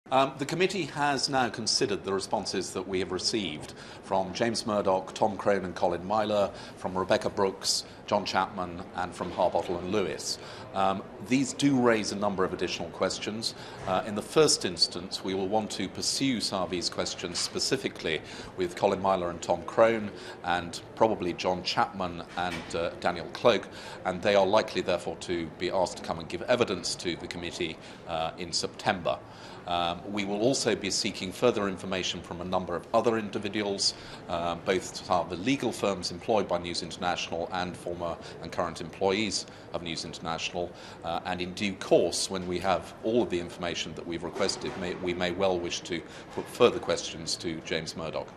The committee has now considered the responses that we have received from James Murdoch, Tom Crone and Colin Myler, from Rebecca Brooks, John Chapman and from Harbottle and Lewis. These do raise a number of additional questions. In the first instance, we will want to pursue some of these questions specifically with Colin Myler and Tom Crone and probably John Chapman and Daniel Cloak, and they are likely therefore to be asked to come and give evidence to the committee in September. We will also be seeking further information from a number of other individuals, both the legal firms employed by News International and former and current employees of News International, and in due course, when we have all of the information that we've requested, we may well wish to put further questions to James Murdoch.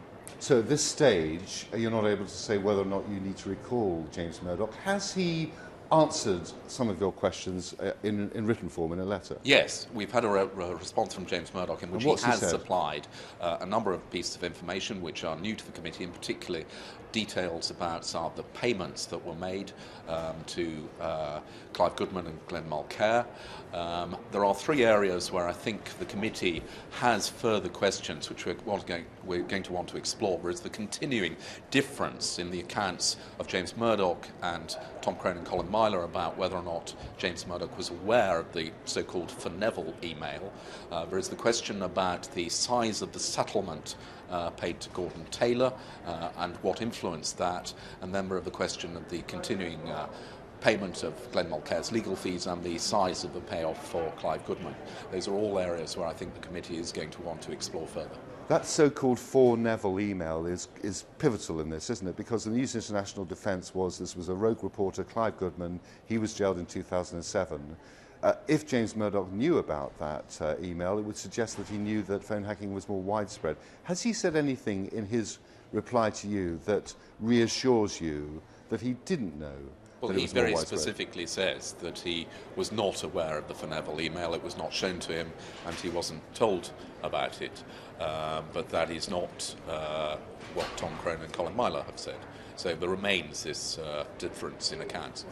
So at this stage, you're not able to say whether or not you need to recall James Murdoch. Has he answered some of your questions in written form, in a letter? Yes, we've had a response from James Murdoch in which he has supplied a number of pieces of information which are new to the committee, and particularly details about some of the payments that were made to Clive Goodman and Glenn Mulcair. There are three areas where I think the committee has further questions which we're going to want to explore. There is the continuing difference in the accounts of James Murdoch and Tom Crone and Colin Myler about whether or not James Murdoch was aware of the so-called for Neville email. There is the question about the size of the settlement paid to Gordon Taylor and what influenced that, and then we have the question of the continuing payment of Glenn Mulcair's legal fees and the size of the payoff for Clive Goodman. Those are all areas where I think the committee is going to want to explore further. That so-called for Neville email is pivotal in this, isn't it? Because the News International defence was this was a rogue reporter, Clive Goodman. He was jailed in 2007. If James Murdoch knew about that email, it would suggest that he knew that phone hacking was more widespread. Has he said anything in his reply to you that reassures you that he didn't know? Well, he very specifically says that he was not aware of the for Neville email. It was not shown to him and he wasn't told about it. But that is not what Tom Crone and Colin Myler have said. So there remains this difference in accounts.